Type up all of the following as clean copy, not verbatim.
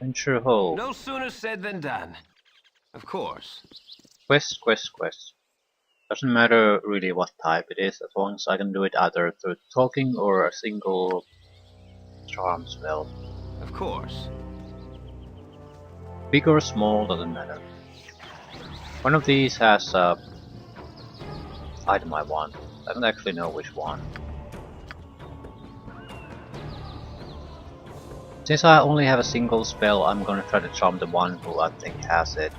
Venture home. No sooner said than done. Of course. Quest. Doesn't matter really what type it is, as long as I can do it either through talking or a single charm spell. Of course. Big or small, doesn't matter. One of these has a item I want. I don't actually know which one. Since I only have a single spell, I'm gonna try to charm the one who I think has it.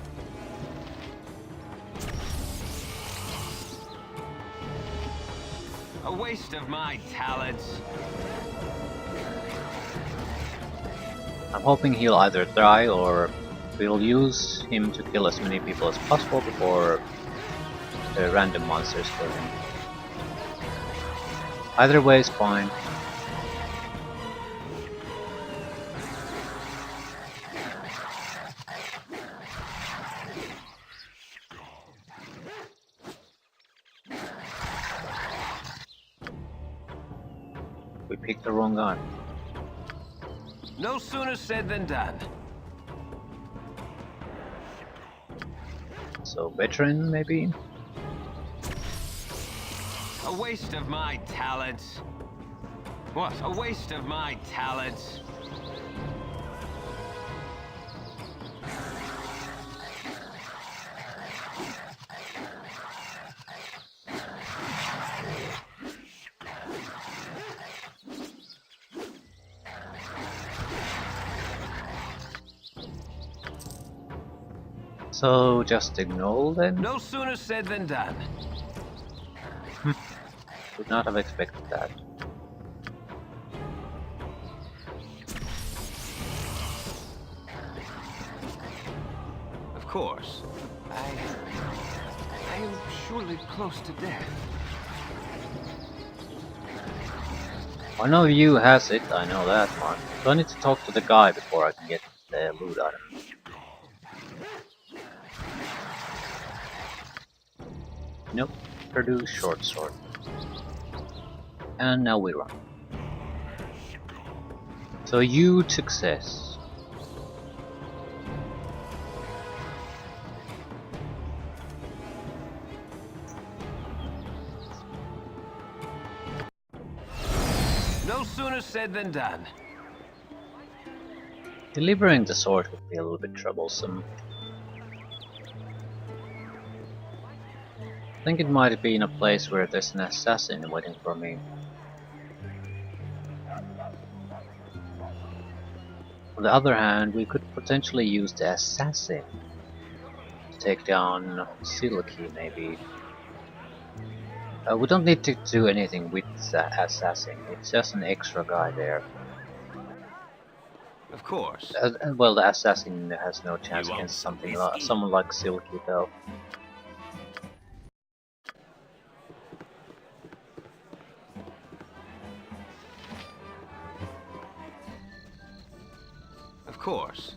A waste of my talents. I'm hoping he'll either die or we'll use him to kill as many people as possible before the random monsters kill him. Either way is fine. We picked the wrong gun. No sooner said than done. So veteran maybe? A waste of my talents. What? A waste of my talents. So just ignore then? No sooner said than done. Would not have expected that. Of course. I am surely close to death. One of you has it, I know that one. So I need to talk to the guy before I can get the loot item. Nope, produce short sword. And now we run. So huge success. No sooner said than done. Delivering the sword would be a little bit troublesome. I think it might be in a place where there's an assassin waiting for me. On the other hand, we could potentially use the assassin to take down Silky, maybe. We don't need to do anything with the assassin, it's just an extra guy there. Of course. Well, the assassin has no chance against someone like Silky though. Of course.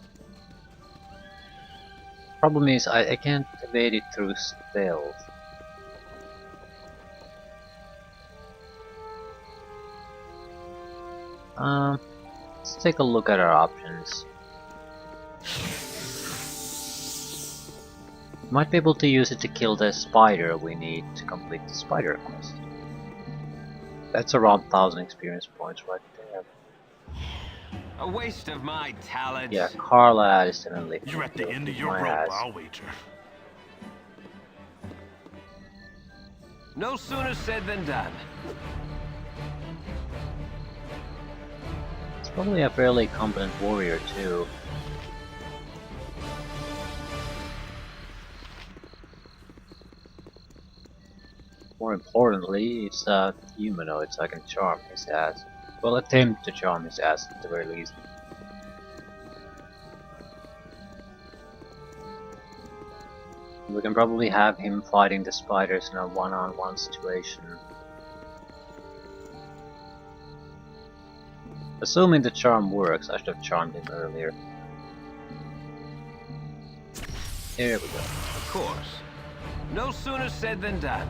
Problem is, I can't evade it through stealth. Let's take a look at our options. Might be able to use it to kill the spider we need to complete the spider quest. That's around 1000 experience points right there. A waste of my talents. Yeah, Carla is definitely. You're at the end of your rope, I'll wager. No sooner said than done. It's probably a fairly competent warrior too. More importantly, it's a humanoid, so I can charm his ass. Well, attempt to charm his ass at the very least. We can probably have him fighting the spiders in a one-on-one situation. Assuming the charm works, I should have charmed him earlier. Here we go. Of course. No sooner said than done.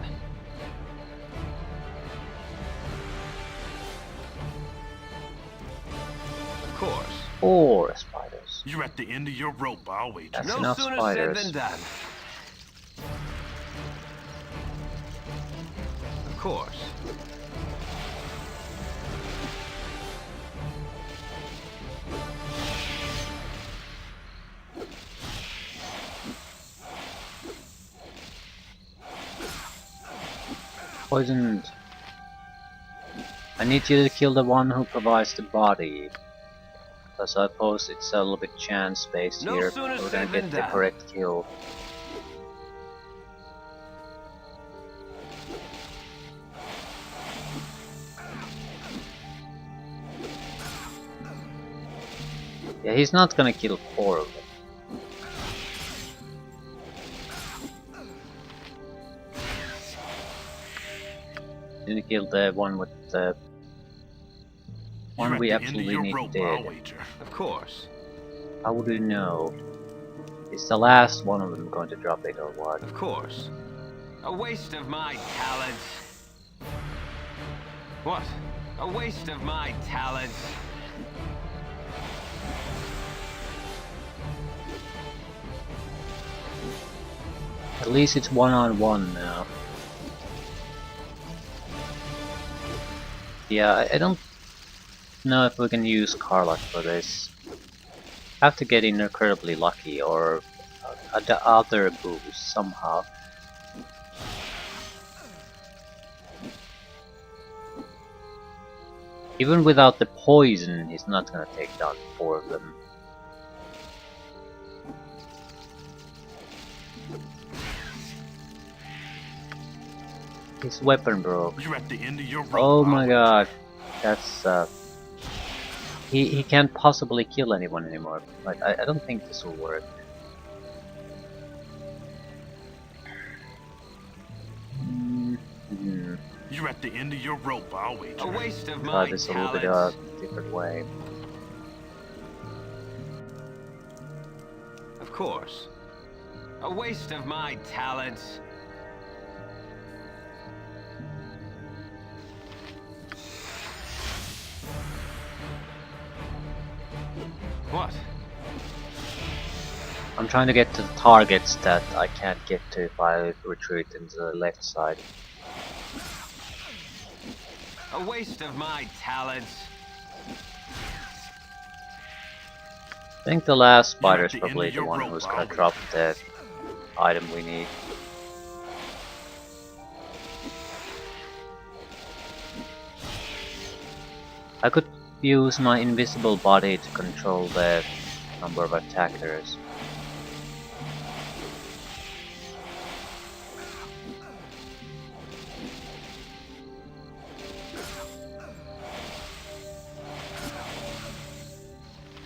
Of course. 4 spiders. You're at the end of your rope, I'll wager. That's No enough sooner spiders. said than done. Of course. Poisoned. I need you to kill the one who provides the body. Because I suppose it's a little bit chance based No here. sooner We're said gonna get than the done. correct kill. Yeah, he's not gonna kill 4 of them. Didn't kill the one with the one we absolutely need dead. Of course. How would we know? Is the last one of them going to drop it or what? Of course. A waste of my talents. What? A waste of my talents. At least it's 1-on-1 now. Yeah, I don't know if we can use Karlach for this. Have to get incredibly lucky or the other boost somehow. Even without the poison, he's not gonna take down 4 of them. His weapon broke. You're at the end of your rope, Oh my god, that's he can't possibly kill anyone anymore. Like I don't think this will work. You're at the end of your rope, I'll wager. A waste of Try my this a little bit talents. different way. Of course. A waste of my talents. What? I'm trying to get to the targets that I can't get to if I retreat into the left side. A waste of my talents. I think the last spider is the end probably of the your one rope, who's I'll gonna wager. drop the item we need. I could use my invisible body to control the number of attackers.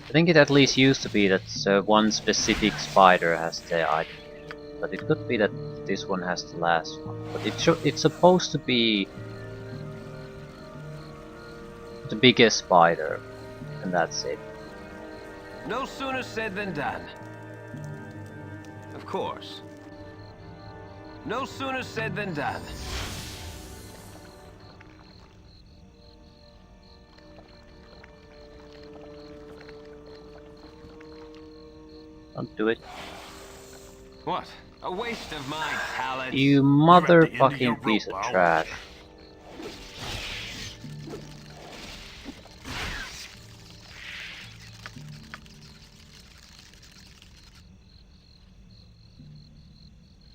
I think it at least used to be that one specific spider has the item, but it could be that this one has the last one. But it's supposed to be the biggest spider, and that's it. No sooner said than done. Of course. No sooner said than done. Don't do it. What? A waste of my talents. You motherfucking piece of trash.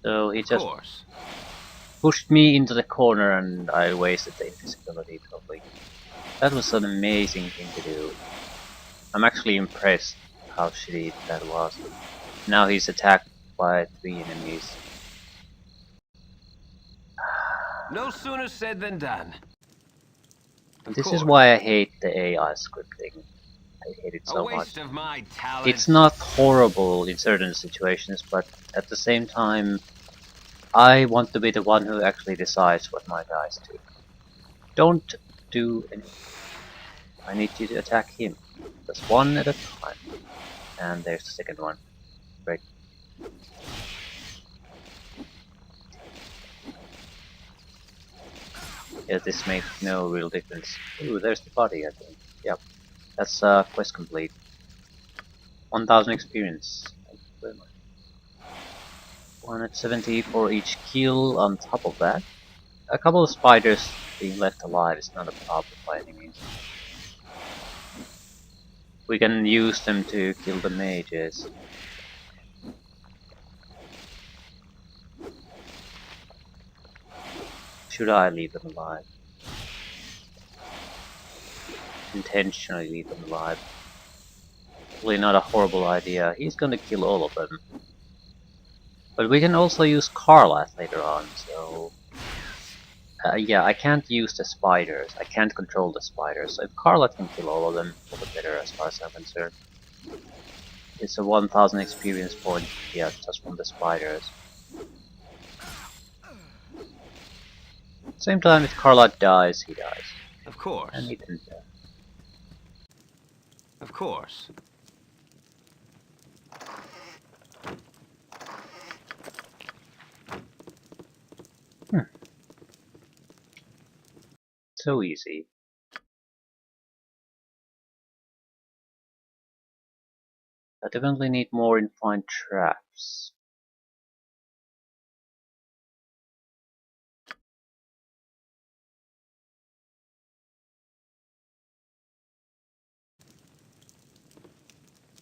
So he just pushed me into the corner and I wasted the invisibility totally. That was an amazing thing to do. I'm actually impressed how shitty that was. Now he's attacked by 3 enemies. No sooner said than done. This is why I hate the AI scripting. I hate it so much. Of my talents. It's not horrible in certain situations, but at the same time, I want to be the one who actually decides what my guys do. Don't do anything. I need you to attack him. Just one at a time. And there's the second one. Great. Yeah, this makes no real difference. Ooh, there's the body, I think. Yep. That's quest complete. 1000 experience. Thank you very much. 170 for each kill on top of that. A couple of spiders being left alive is not a problem by any means. We can use them to kill the mages. Should I leave them alive? Intentionally leave them alive. Probably not a horrible idea. He's gonna kill all of them. But we can also use Karlath later on, so... yeah, I can't use the spiders. I can't control the spiders. So if Karlath can kill all of them, all the better as far as I'm concerned. It's a 1000 experience point, yeah, just from the spiders. Same time, if Karlath dies, he dies. Of course. And he didn't die. Of course. So easy. I definitely need more infinite traps.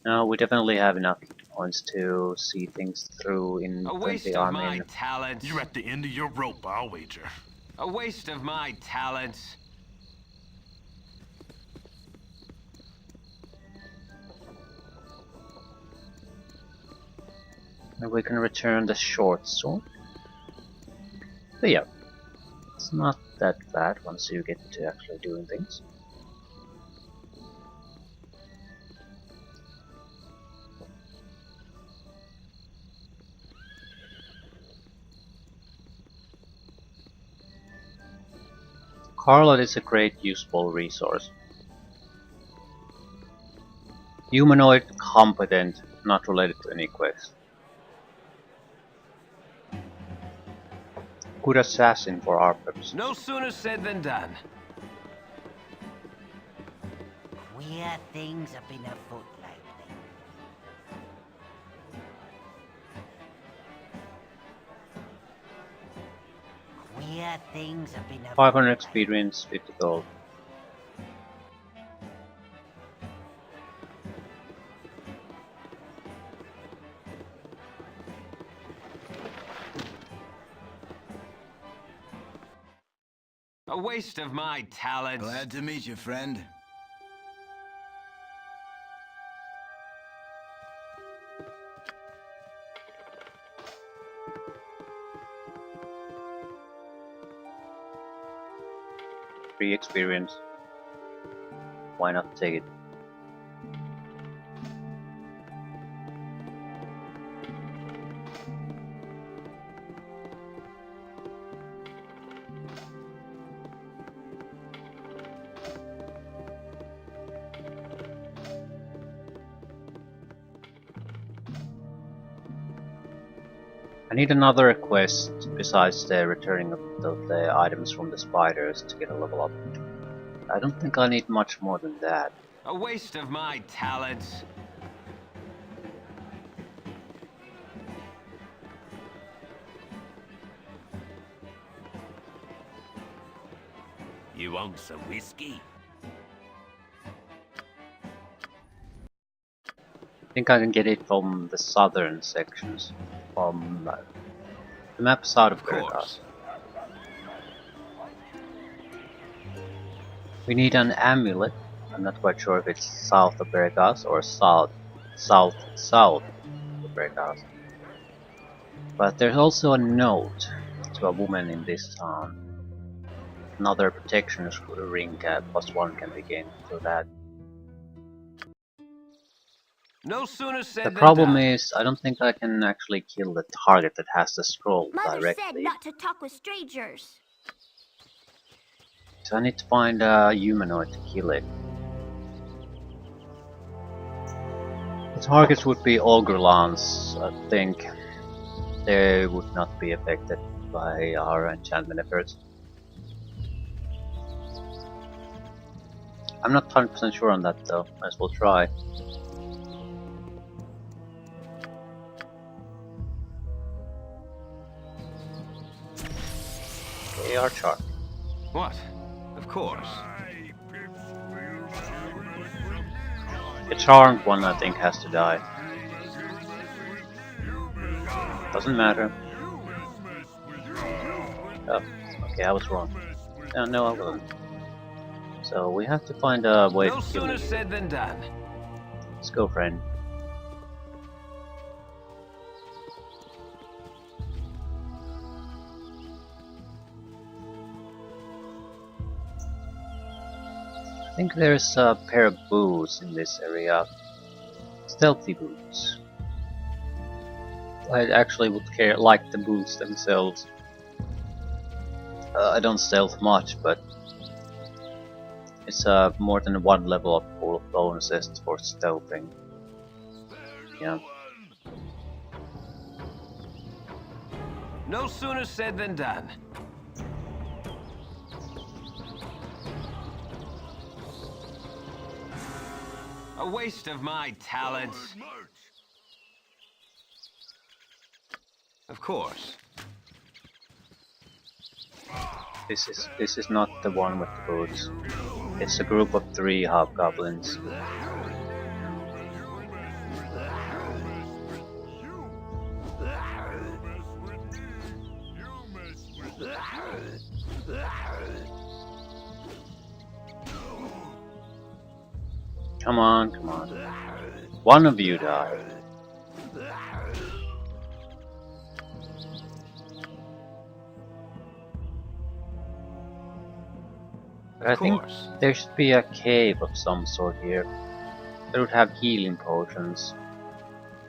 No, we definitely have enough points to see things through in A waste friendly of my army. talents. You're at the end of your rope, I'll wager. A waste of my talents. And we can return the short sword. But yeah, it's not that bad once you get to actually doing things. Karlath is a great useful resource. Humanoid, competent, not related to any quest. Good assassin for our purposes. No sooner said than done. Queer things have been afoot lately. Queer things have been afoot 500 lately. experience, 50 gold. A waste of my talents. Glad to meet you, friend. Free experience. Why not take it? I need another quest besides the returning of the items from the spiders to get a level up. I don't think I need much more than that. A waste of my talents. You want some whiskey? I think I can get it from the southern sections, from the map south of course. Veritas. We need an amulet. I'm not quite sure if it's south of Veritas or south of Veritas. But there's also a note to a woman in this town. Another protection ring +1 can be gained through that. No sooner said The than problem done. is, I don't think I can actually kill the target that has the scroll Mother said directly. not to talk with strangers. So I need to find a humanoid to kill it. The targets would be Ogrelans, I think. They would not be affected by our enchantment efforts. I'm not 100% sure on that though, might as well try. They are charmed. What? Of course. The charmed one, I think, has to die. Doesn't matter. Oh, okay, I was wrong. No, I wasn't. So we have to find a way No to kill sooner you. said than done. Let's go, friend. I think there's a pair of boots in this area. Stealthy boots. I actually would like the boots themselves. I don't stealth much, but it's more than one level up full of bonuses for stealthing. Yeah. No sooner said than done. A waste of my talents. Of course. This is not the one with the boots. It's a group of 3 hobgoblins. Come on, come on. One of you die. But I think there should be a cave of some sort here. That would have healing potions.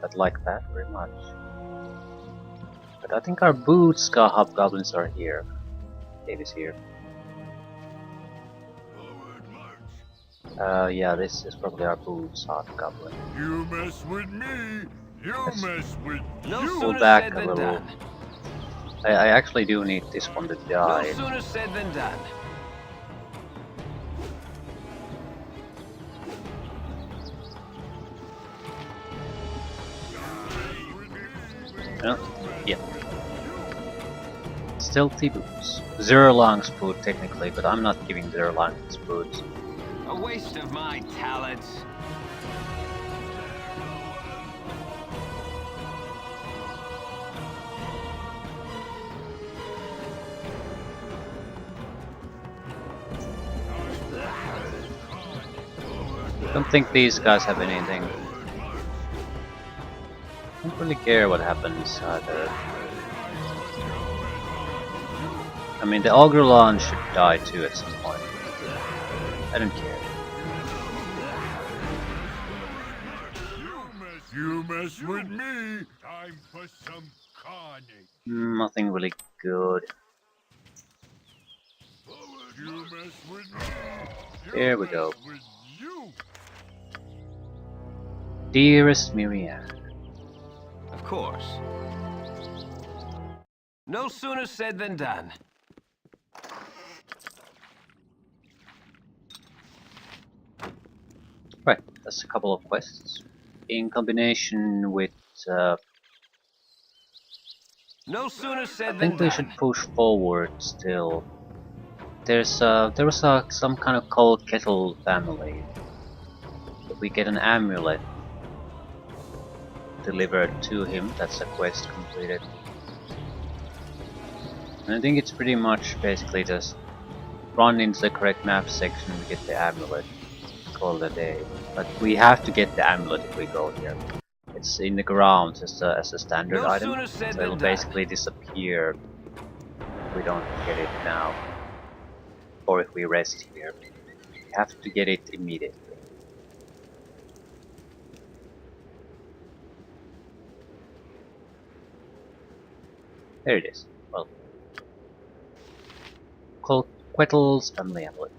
I'd like that very much. But I think our boots hobgoblins are here. Cave is here. Yeah, this is probably our boots hobgoblin. You mess with me, mess with Go back a little. I actually do need this one to die. No sooner said than done. Yeah. Stealthy boots. Zerlang's boot technically, but I'm not giving Zerlang's boots. A waste of my talents. I don't think these guys have anything. I don't really care what happens either. I mean, the Ogrelon should die too at some point. I don't care. You mess with me, time for some carnage. Nothing really good. You mess with me. There we go. With you. Dearest Miriam. Of course. No sooner said than done. Right, that's a couple of quests. In combination with No sooner said I than think we done. should push forward still. There was some kind of cold kettle family. If we get an amulet delivered to him, that's a quest completed. And I think it's pretty much basically just run into the correct map section and get the amulet. Call it a day. But we have to get the amulet if we go here. It's in the ground as a standard No item, sooner said so it'll than done. basically disappear if we don't get it now. Or if we rest here. We have to get it immediately. There it is. Well, Quettle's family amulet.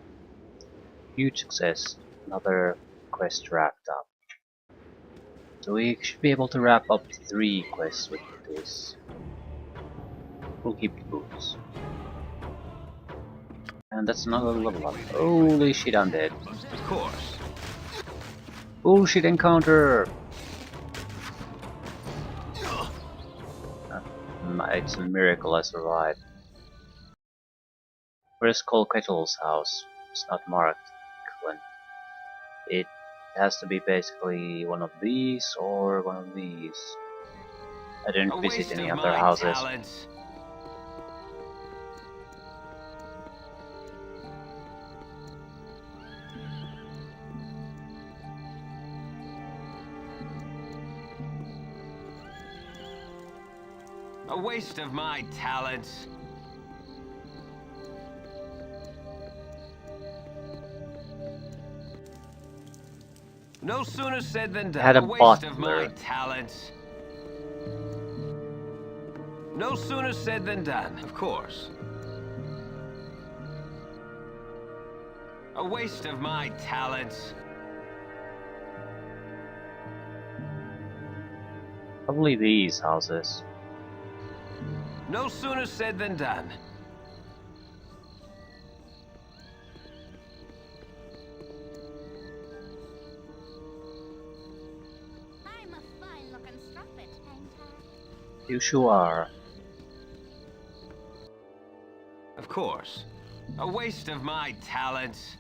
Huge success. Another quest wrapped up. So we should be able to wrap up 3 quests with this. We'll keep the boots. And that's another level up. Holy shit, I'm dead. Of course. Bullshit encounter! It's a miracle I survived. Where's Kettle's house? It's not marked. Clint. It has to be basically one of these or one of these. I didn't A visit waste any of other my houses. talents. A waste of my talents. No sooner said than I had done. a A waste of my butler. talents. No sooner said than done, of course. A waste of my talents. Probably these houses. No sooner said than done. I'm a fine-looking strumpet, ain't I? You sure are. Of course. A waste of my talents.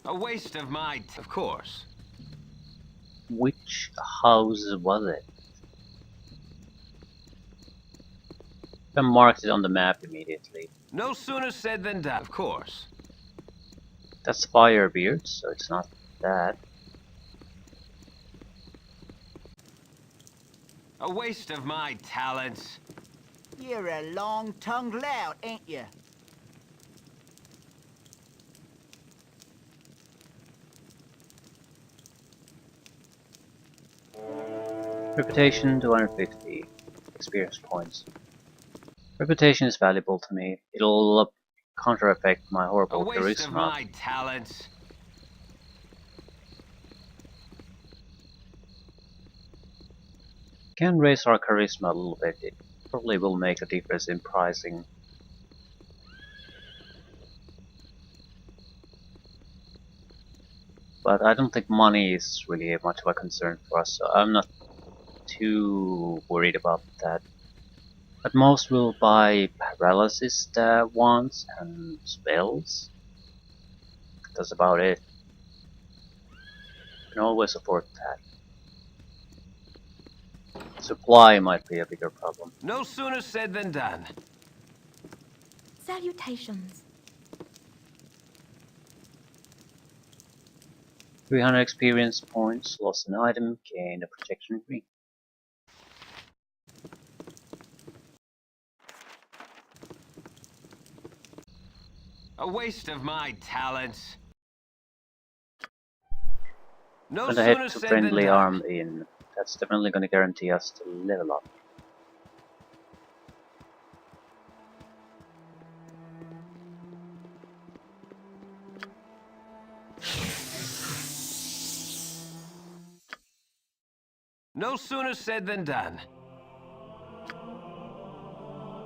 A waste of my of course. Which house was it? I marked it on the map immediately. No sooner said than done, of course. That's Firebeard, so it's not that. A waste of my talents. You're a long-tongued lout, ain't you? Reputation 250 experience points. Reputation is valuable to me. It'll counter-effect my A horrible waste of charisma. my talents. Can raise our charisma a little bit. It probably will make a difference in pricing. But I don't think money is really much of a concern for us, so I'm not too worried about that. At most we'll buy paralysis wands and spells. That's about it. You can always afford that. Supply might be a bigger problem. No sooner said than done. Salutations. 300 experience points, lost an item, gained a protection ring. A waste of my talents. No Gonna head sooner to said than friendly done. arm in. That's definitely gonna guarantee us to level up. No sooner said than done.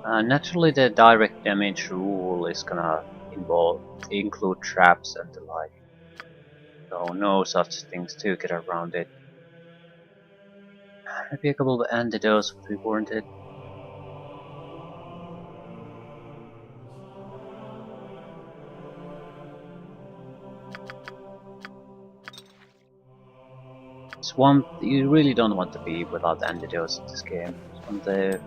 Naturally the direct damage rule is gonna include traps and the like. So no such things to get around it. Maybe a couple of antidotes would be warranted. Swamp, you really don't want to be without antidotes in this game. It's one of the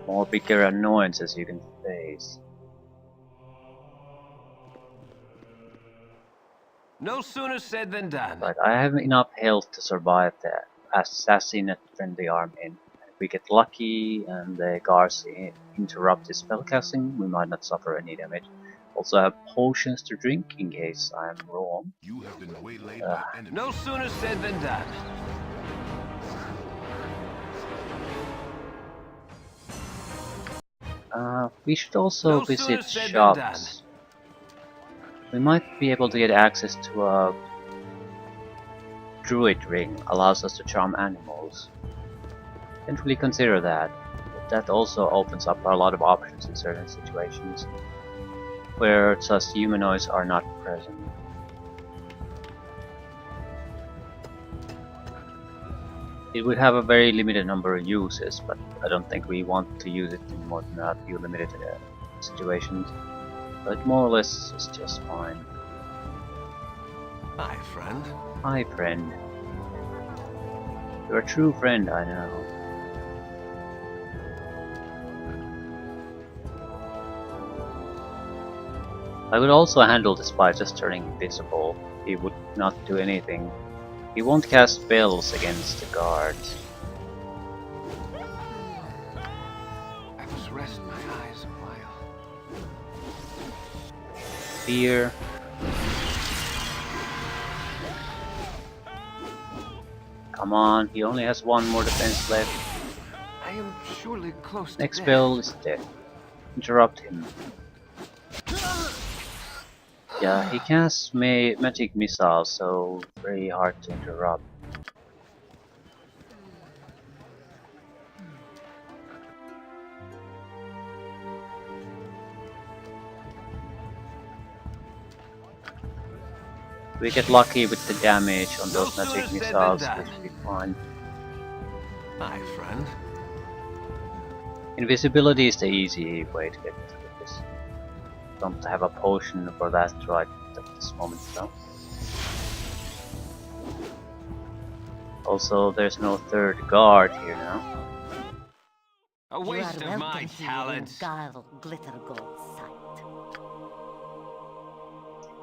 more bigger annoyances you can face. No sooner said than done. But I have enough health to survive the assassin at friendly arm in. If we get lucky and the guards interrupt his spellcasting, we might not suffer any damage. Also have potions to drink in case I'm wrong. You have been waylaid by enemies. No sooner said than done. We should also No sooner visit said than shops. We might be able to get access to a druid ring, allows us to charm animals. Didn't really consider that, but that also opens up a lot of options in certain situations where just humanoids are not present. It would have a very limited number of uses, but I don't think we want to use it in more than a few limited situations. But more or less is just fine. Hi, friend. Hi, friend. You're a true friend, I know. I would also handle this by just turning invisible. He would not do anything. He won't cast spells against the guards. I must rest my eyes a while. Fear. Come on, he only has one more defense left. I am surely close Next to death. spell is death. Interrupt him. Yeah, he casts magic missiles, so very hard to interrupt. We get lucky with the damage on those magic missiles, which we find. Hi, friend. Invisibility is the easy way to get through this. Don't have a potion for that right at this moment though. Also, there's no third guard here now. A You waste are of my welcome here in talents. Glitter Gold sight.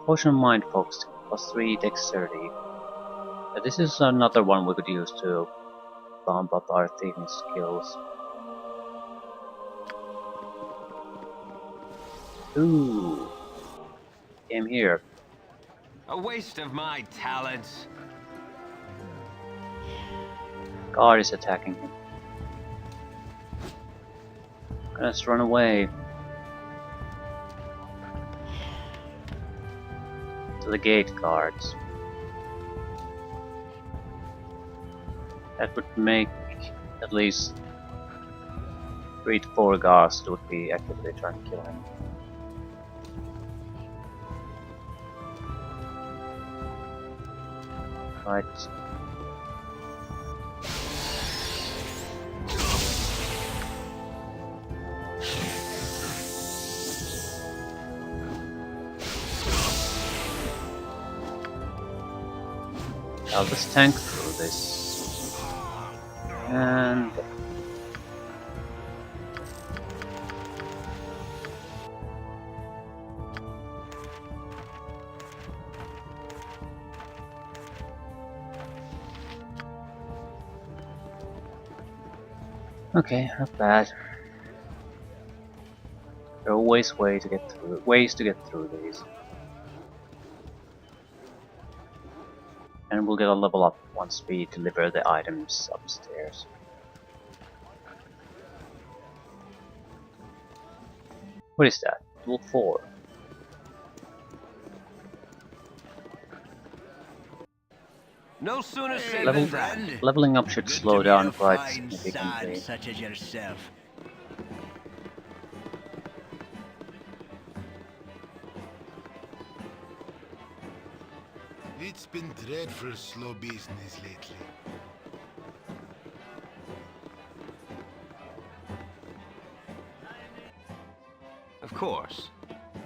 Potion of Mind Focus, +3 dexterity. This is another one we could use to bump up our thieving skills. Ooh, came here. A waste of my talents. Guard is attacking him. Let's run away. To the gate guards. That would make at least 3 to 4 guards that would be actively trying to kill him. Right. I'll just tank through this. And okay, not bad. There are always ways to get through these. And we'll get a level up once we deliver the items upstairs. What is that? Level 4. No sooner said than done. Leveling up should Good slow to down meet a quite fine significantly. sod such as yourself. It's been dreadful slow business lately. Of course.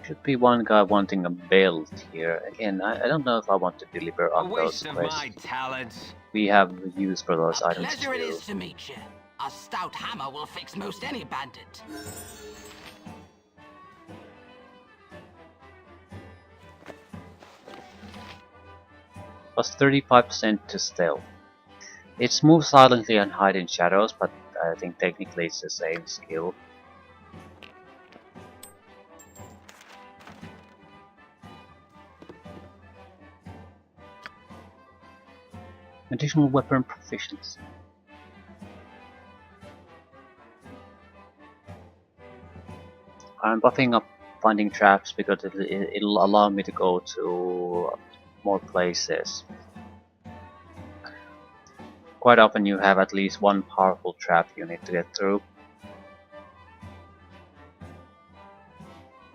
Should be one guy wanting a belt here. Again, I don't know if I want to deliver A on those waste of my quests. talents. We have use for those A items pleasure it too. is to meet you. A stout hammer will fix most any bandit. Plus 35% to stealth. It's move silently and hide in shadows, but I think technically it's the same skill. Additional weapon proficiency. I'm buffing up finding traps because it'll allow me to go to more places. Quite often you have at least one powerful trap you need to get through.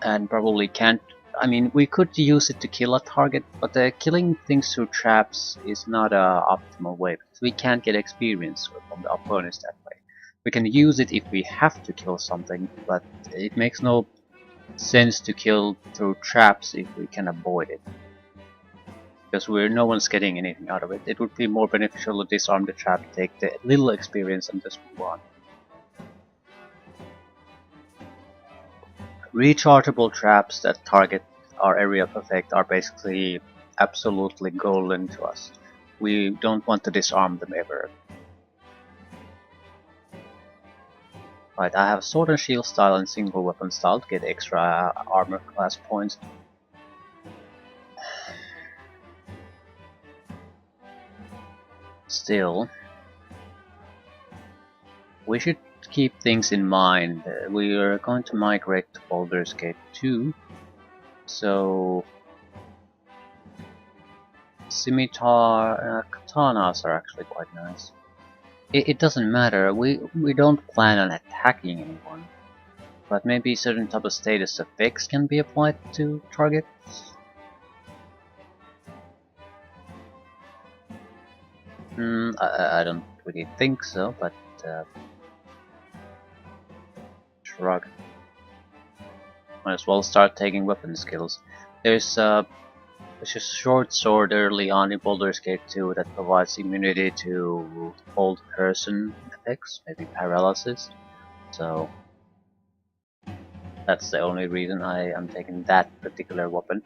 And probably can't I mean, we could use it to kill a target, but killing things through traps is not a optimal way, because we can't get experience from the opponents that way. We can use it if we have to kill something, but it makes no sense to kill through traps if we can avoid it. Because no one's getting anything out of it. It would be more beneficial to disarm the trap, take the little experience and just move on. Rechargeable traps that target our area of effect are basically absolutely golden to us. We don't want to disarm them ever. Right, I have sword and shield style and single weapon style to get extra armor class points. Still, we should keep things in mind. We are going to migrate to Baldur's Gate 2, so scimitar katanas are actually quite nice. It doesn't matter, we don't plan on attacking anyone, but maybe certain type of status effects can be applied to targets. I don't really think so, but shrug. Might as well start taking weapon skills. There's a short sword early on in Baldur's Gate 2 that provides immunity to hold person effects, maybe paralysis. So that's the only reason I am taking that particular weapon.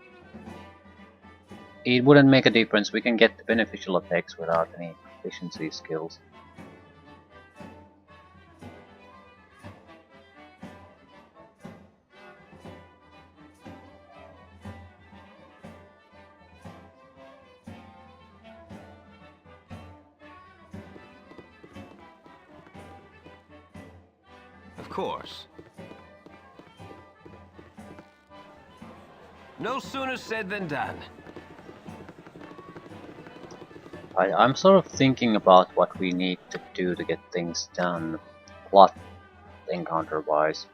It wouldn't make a difference, we can get the beneficial effects without any proficiency skills. Of course. No sooner said than done. I'm sort of thinking about what we need to do to get things done, plot encounter wise.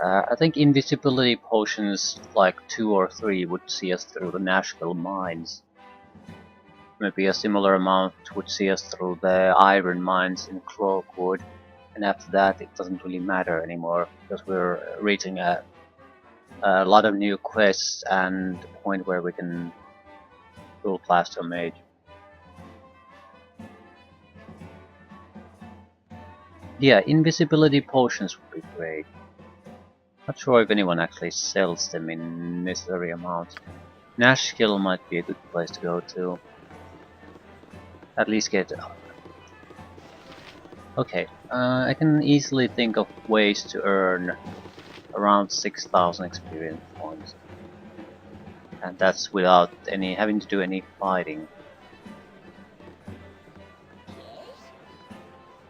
I think invisibility potions like 2 or 3 would see us through the Nashville mines. Maybe a similar amount would see us through the iron mines in Cloakwood, and after that it doesn't really matter anymore because we're reaching a lot of new quests and the point where we can dual class to a mage. Yeah, invisibility potions would be great. Not sure if anyone actually sells them in necessary amounts. Nashville might be a good place to go to. At least get... Okay, I can easily think of ways to earn around 6,000 experience points. And that's without having to do any fighting.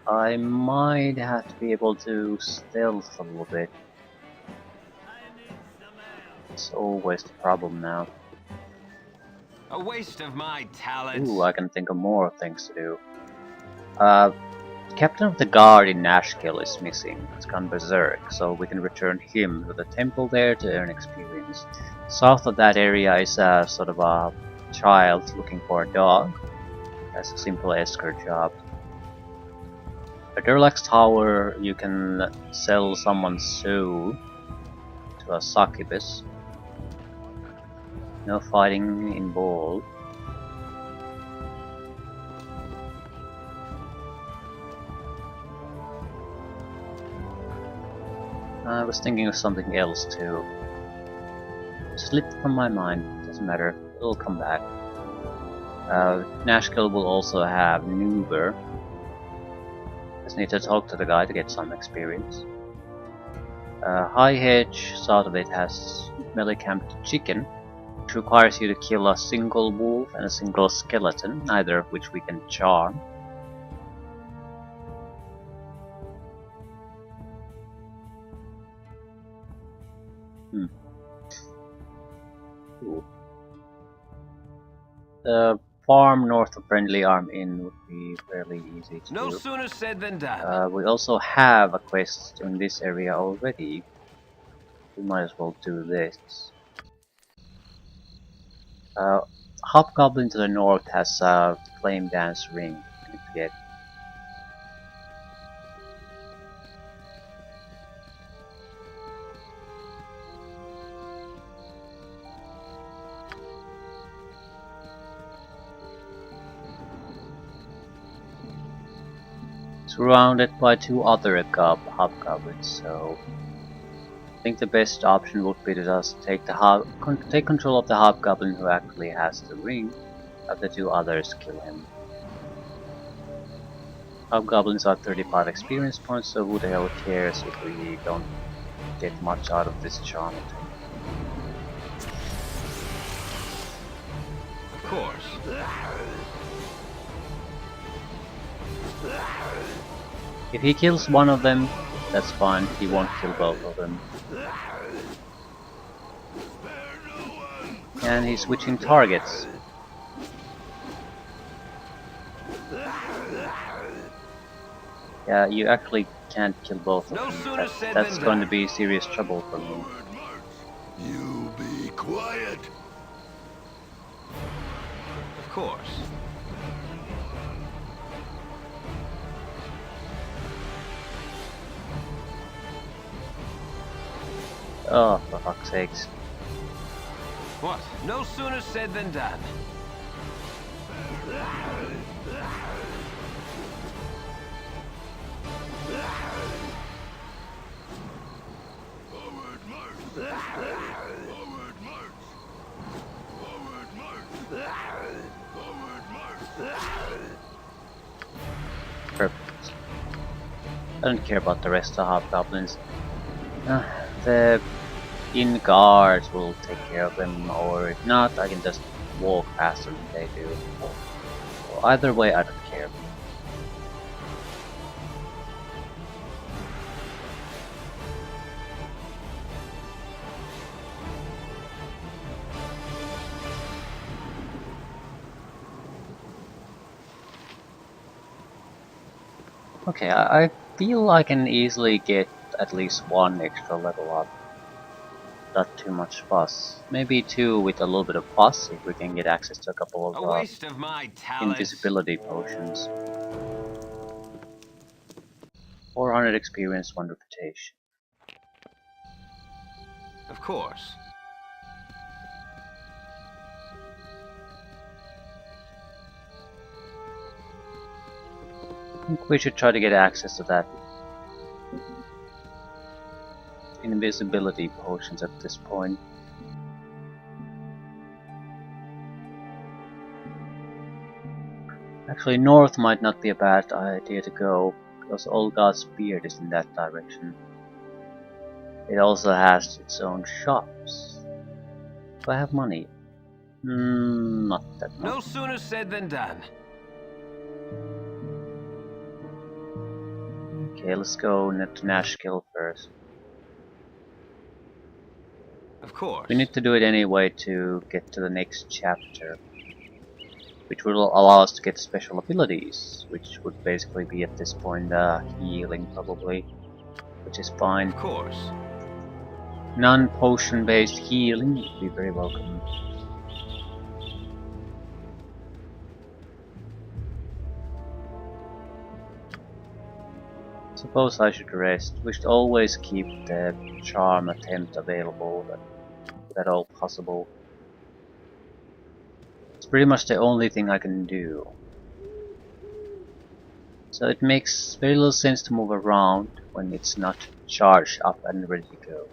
I might have to be able to stealth a little bit. It's always the problem now. A waste of my talents. Ooh, I can think of more things to do. Captain of the Guard in Nashkill is missing. It's gone berserk, so we can return him to the temple there to earn experience. South of that area is a sort of a child looking for a dog. That's a simple escort job. At Durlax Tower, you can sell someone's soul to a succubus. No fighting involved. I was thinking of something else too. Slipped from my mind, doesn't matter, it'll come back. Nashkill will also have Nuber. Just need to talk to the guy to get some experience. High Hedge, south of it, has melee camped chicken, which requires you to kill a single wolf and a single skeleton, neither of which we can charm. Ooh. The farm north of Friendly Arm Inn would be fairly easy to No do. sooner said than done. We also have a quest in this area already. we might as well do this. Hobgoblin to the north has a Flame Dance ring. I need to get. Surrounded by two other hobgoblins, so I think the best option would be to just take take control of the hobgoblin who actually has the ring, have the two others kill him. Hobgoblins are 35 experience points, so who the hell cares if we don't get much out of this charm attack. Of course. If he kills one of them, that's fine, he won't kill both of them. And he's switching targets. Yeah, you actually can't kill both of them. That's going to be serious trouble for me. You be quiet. Of course. Oh, for fuck's sakes. What? No sooner said than done. Forward march. Forward march. Forward march. Forward march. Perfect. I don't care about the rest of the hobgoblins. The inn guards will take care of them, or if not, I can just walk faster than they do. So either way, I don't care. Okay, I feel I can easily get at least one extra level up. Not too much fuss. Maybe two with a little bit of fuss if we can get access to a couple A of waste of my talents. invisibility potions. 400 experience, 1 reputation. Of course. I think we should try to get access to that invisibility potions at this point. Actually, north might not be a bad idea to go, because Olga's beard is in that direction. It also has its own shops. Do I have money? Not that much. No sooner said than done. Okay, let's go to Nashkill first. Of course. We need to do it anyway to get to the next chapter, which will allow us to get special abilities, which would basically be at this point healing probably, which is fine. Of course. Non-potion based healing would be very welcome. Suppose I should rest. We should always keep the charm attempt available if at all possible. It's pretty much the only thing I can do. So it makes very little sense to move around when it's not charged up and ready to go.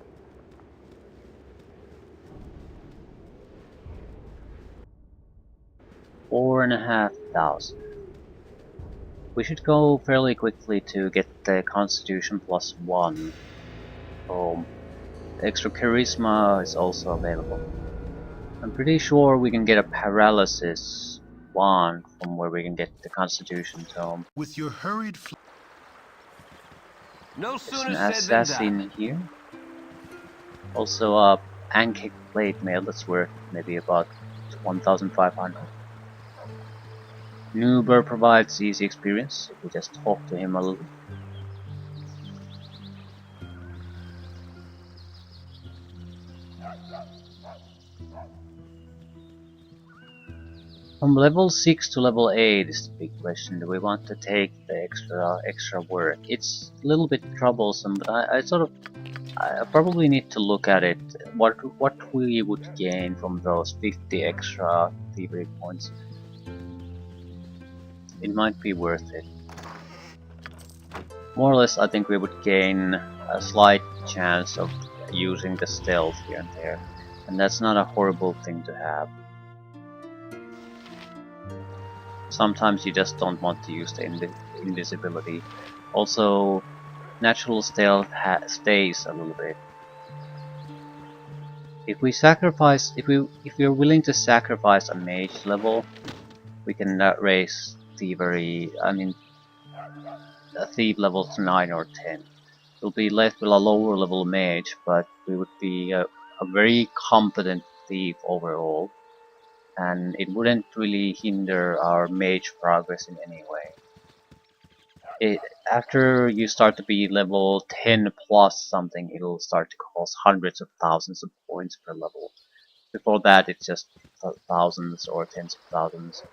$4,500. We should go fairly quickly to get the Constitution +1. The extra Charisma is also available. I'm pretty sure we can get a Paralysis 1 from where we can get the Constitution Tome. With your hurried No There's sooner an said than assassin done. here. Also a pancake plate mail that's worth maybe about 1,500. Nuber provides easy experience if we just talk to him a little. From level 6 to level 8 is the big question. Do we want to take the extra work? It's a little bit troublesome, but I probably need to look at it. What we would gain from those 50 extra thievery points. It might be worth it. More or less, I think we would gain a slight chance of using the stealth here and there, and that's not a horrible thing to have. Sometimes you just don't want to use the invisibility. Also, natural stealth stays a little bit. If we sacrifice, if we're willing to sacrifice a mage level, we can raise thievery. I mean, a thief level to 9 or 10. We'll be left with a lower level mage, but we would be a very competent thief overall. And it wouldn't really hinder our mage progress in any way. After you start to be level 10 plus something, it'll start to cost hundreds of thousands of points per level. Before that, it's just thousands or tens of thousands.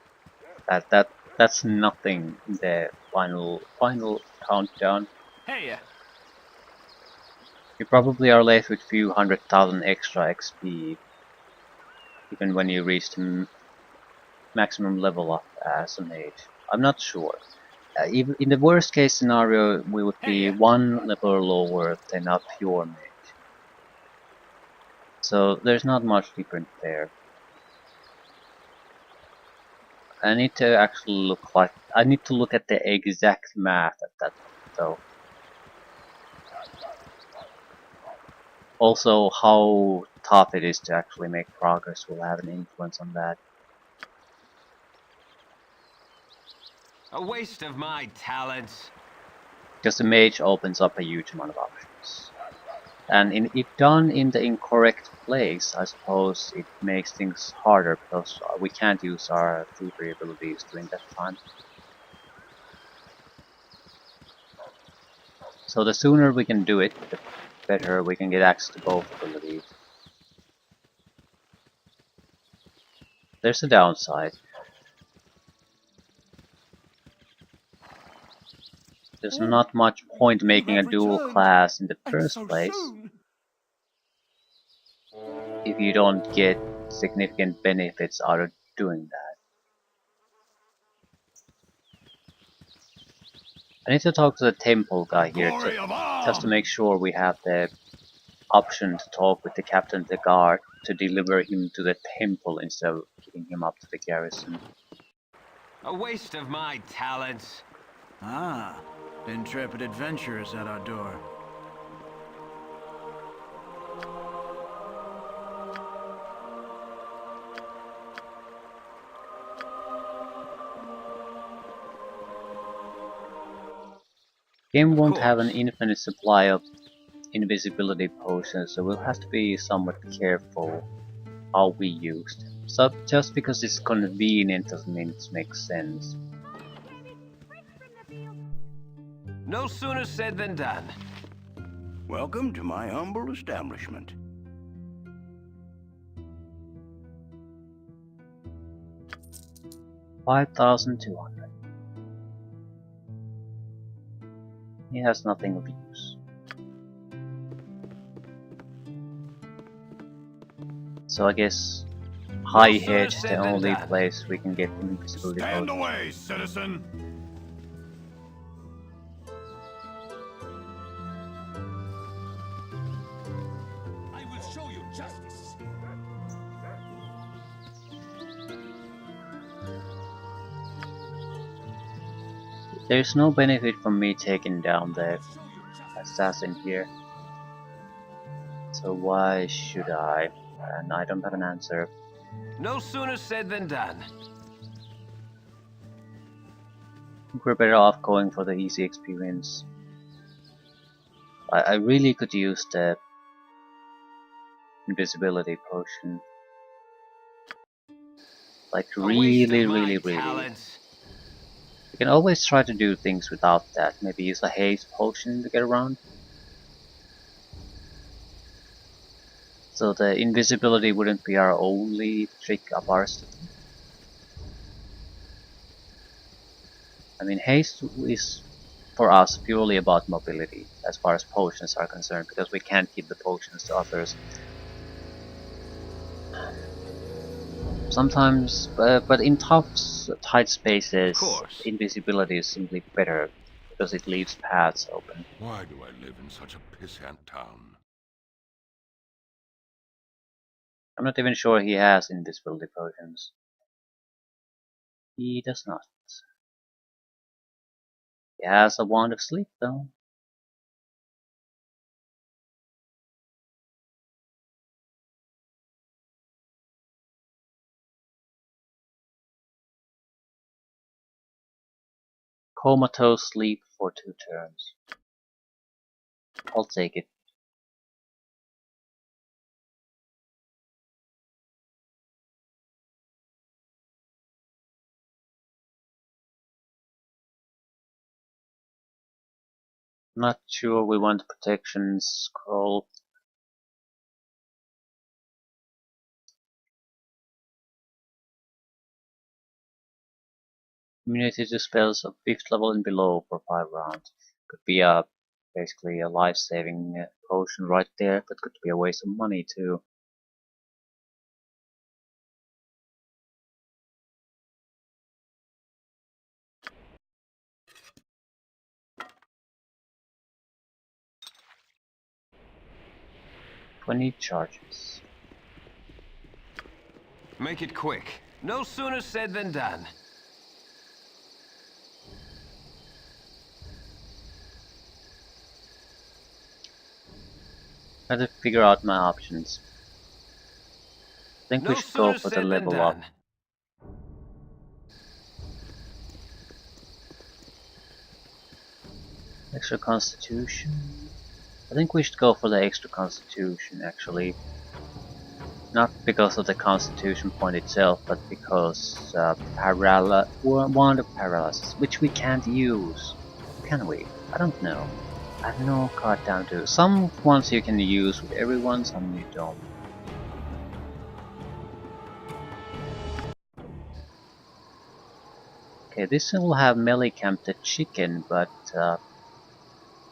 That's nothing in the final countdown. Hey, You probably are left with few 100,000 extra XP, even when you reach the maximum level up as a mage. I'm not sure. Even in the worst case scenario, we would be one level lower than a pure mage. So there's not much different there. I need to actually I need to look at the exact math at that point, though. Also, how tough it is to actually make progress will have an influence on that. a waste of my talents. Because the mage opens up a huge amount of options. And if done in the incorrect place, I suppose it makes things harder because we can't use our thievery abilities during that time. So the sooner we can do it, the better we can get access to both abilities. There's a downside. There's not much point making a dual class in the first place if you don't get significant benefits out of doing that. I need to talk to the temple guy here just to make sure we have the option to talk with the captain of the guard to deliver him to the temple instead of giving him up to the garrison. A waste of my talents. Ah, intrepid adventurers at our door. Game won't have an infinite supply of invisibility potions, so we'll have to be somewhat careful how we use them. So just because it's convenient doesn't mean it makes sense. No sooner said than done. Welcome to my humble establishment. $5,200. He has nothing of use. So I guess High Hedge is the only place we can get invisibility Stand potions. away, citizen! I will show you justice. There's no benefit from me taking down the assassin here. So why should I? And I don't have an answer. No sooner said than done. I think we're better off going for the easy experience. I really could use the invisibility potion. Like really. Talents. You can always try to do things without that. Maybe use a haste potion to get around. So the invisibility wouldn't be our only trick up our sleeve. I mean, haste is for us purely about mobility as far as potions are concerned, because we can't give the potions to others. Sometimes, but in tough, tight spaces, invisibility is simply better because it leaves paths open. Why do I live in such a pissant town? I'm not even sure he has invisibility potions. He does not. He has a wand of sleep, though. Comatose sleep for 2 turns. I'll take it. Not sure we want protection scroll. Immunity to spells of 5th level and below for 5 rounds. Could be basically a life-saving potion right there, but could be a waste of money too. "20 charges." Make it quick. No sooner said than done. I have to figure out my options. I think we No should go sooner for the said than level up. done. Extra constitution. I think we should go for the extra constitution actually. Not because of the constitution point itself, but because wand of paralysis, which we can't use. Can we? I don't know. I have no goddamn clue. Some ones you can use with everyone, some you don't. Okay, this will have melee camp the chicken, but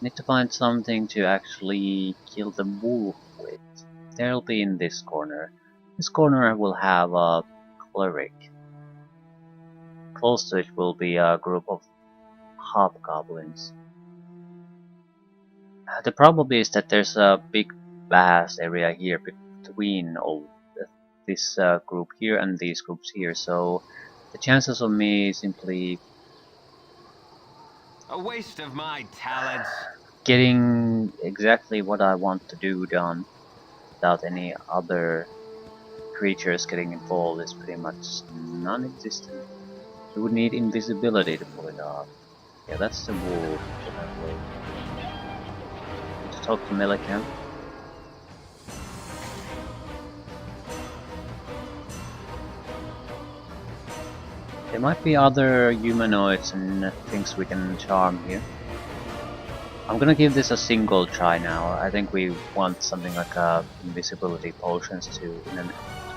need to find something to actually kill the wolf with. They'll be in this corner. This corner will have a cleric. Close to it will be a group of hobgoblins. The problem is that there's a big vast area here between all this group here and these groups here, so the chances of me simply A waste of my talents. getting exactly what I want to do done without any other creatures getting involved is pretty much non-existent. You would need invisibility to pull it off. Yeah, that's the wolf, definitely. Need to talk to Millikan. There might be other humanoids and things we can charm here. I'm gonna give this a single try now. I think we want something like invisibility potions to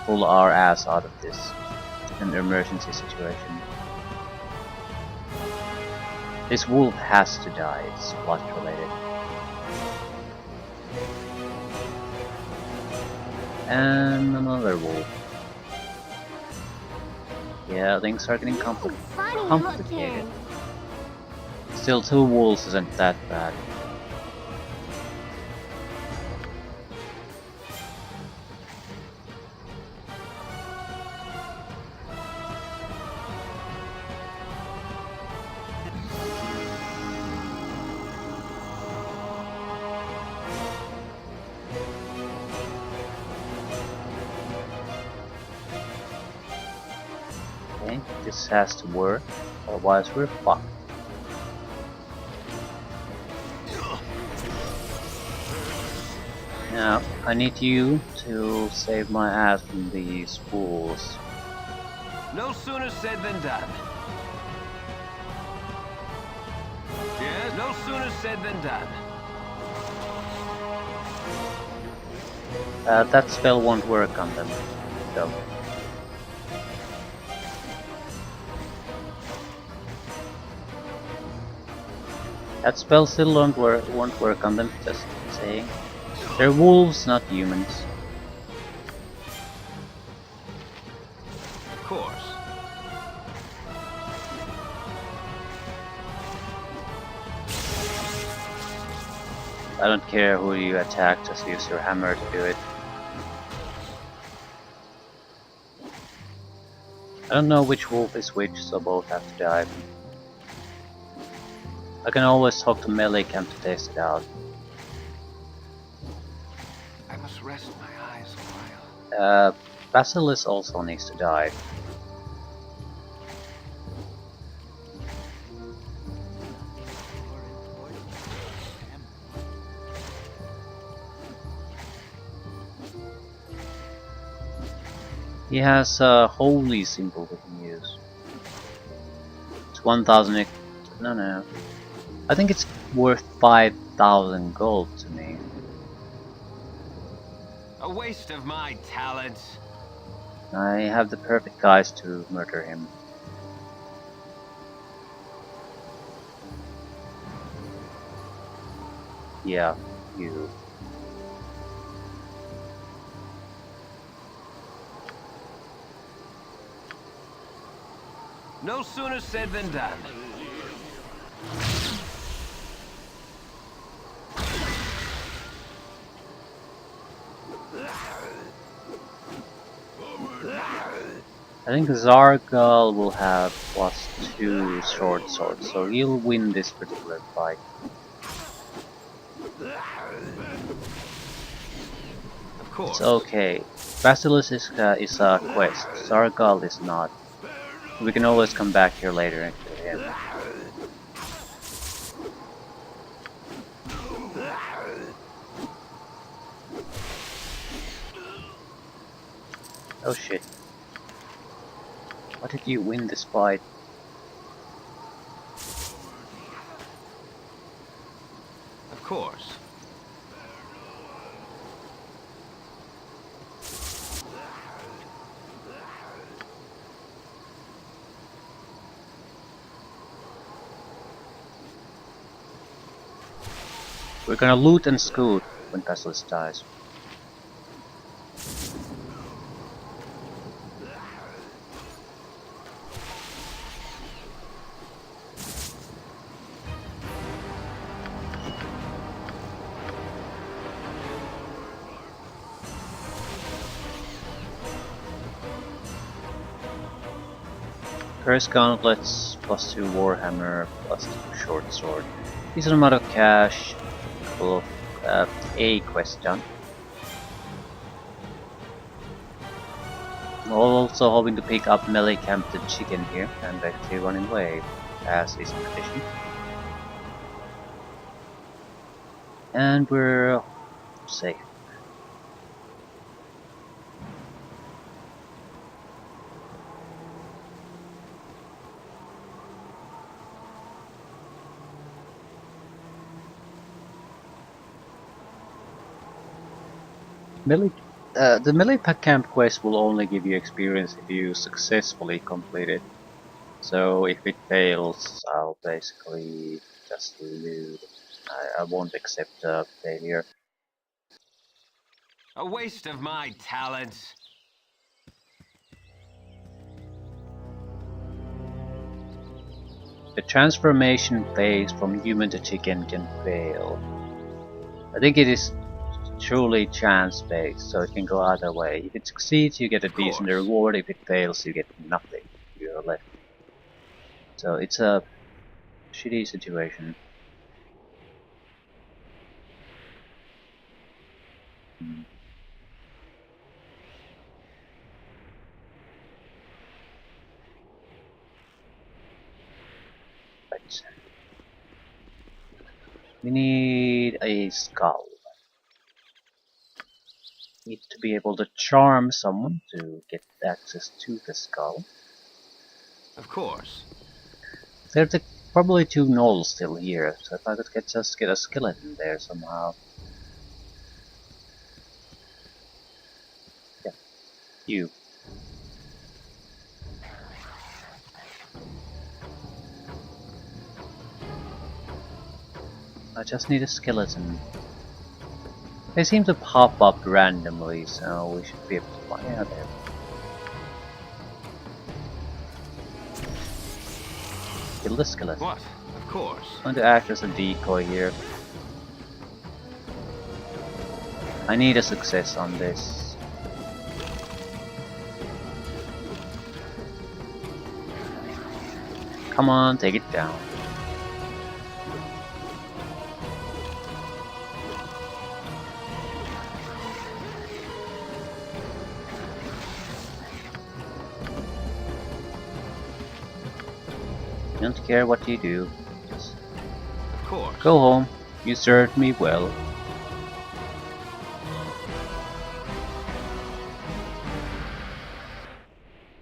pull our ass out of this in an emergency situation. This wolf has to die, it's plot related. And another wolf. Yeah, things are getting complicated. Still, 2 wolves isn't that bad. Okay, this has to work, otherwise we're fucked. Now, I need you to save my ass from these fools. No sooner said than done. Yes, no sooner said than done. That spell won't work on them, though. That spell still won't work on them, just saying. They're wolves, not humans. Of course. I don't care who you attack, just use your hammer to do it. I don't know which wolf is which, so both have to die. I can always talk to melee camp to test it out. I must rest my eyes a while. Basilisk also needs to die. He has a holy symbol we can use. It's 1000. No. I think it's worth 5000 gold to me. A waste of my talents. I have the perfect guys to murder him. Yeah, you. No sooner said than done. I think Zargal will have +2 short swords, so he'll win this particular fight. Of course. It's okay. Basilisk is a quest, Zargal is not. We can always come back here later and kill him. Oh shit. Why did you win this fight? Of course. We're gonna loot and scoot when Basilisk dies. Curse gauntlets, +2 warhammer, +2 short sword. Decent amount of cash, couple of A quest done. I'm also hoping to pick up melee camp the chicken here and actually running away, as is tradition. And we're safe. The melee pack camp quest will only give you experience if you successfully complete it. So if it fails, I'll basically just loot. I won't accept a failure. A waste of my talents. The transformation phase from human to chicken can fail. I think it is truly chance based, so it can go either way. If it succeeds, you get a decent reward. If it fails, you get nothing. You're left. So it's a shitty situation. Right. We need a skull. Need to be able to charm someone to get access to the skull. Of course. There's probably 2 gnolls still here, so if I could just get a skeleton there somehow. You. I just need a skeleton. They seem to pop up randomly, so we should be able to find out there. Kill the skeleton. What? Of course. I'm going to act as a decoy here. I need a success on this. Come on, take it down. Don't care what you do. Just Of course. go home. You served me well.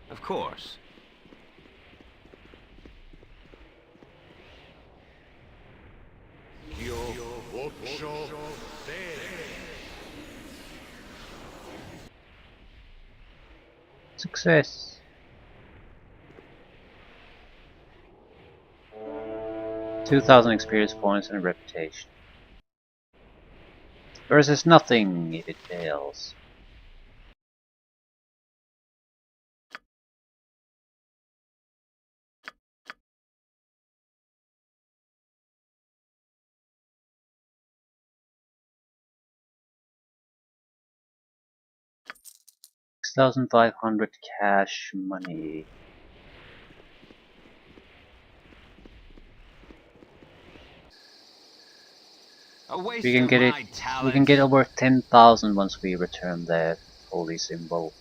Of course. Success. $2,000 experience points and reputation. Versus nothing if it fails. $6,500 cash money. A waste We can of get it. my talents. We can get over 10,000 once we return the holy symbol.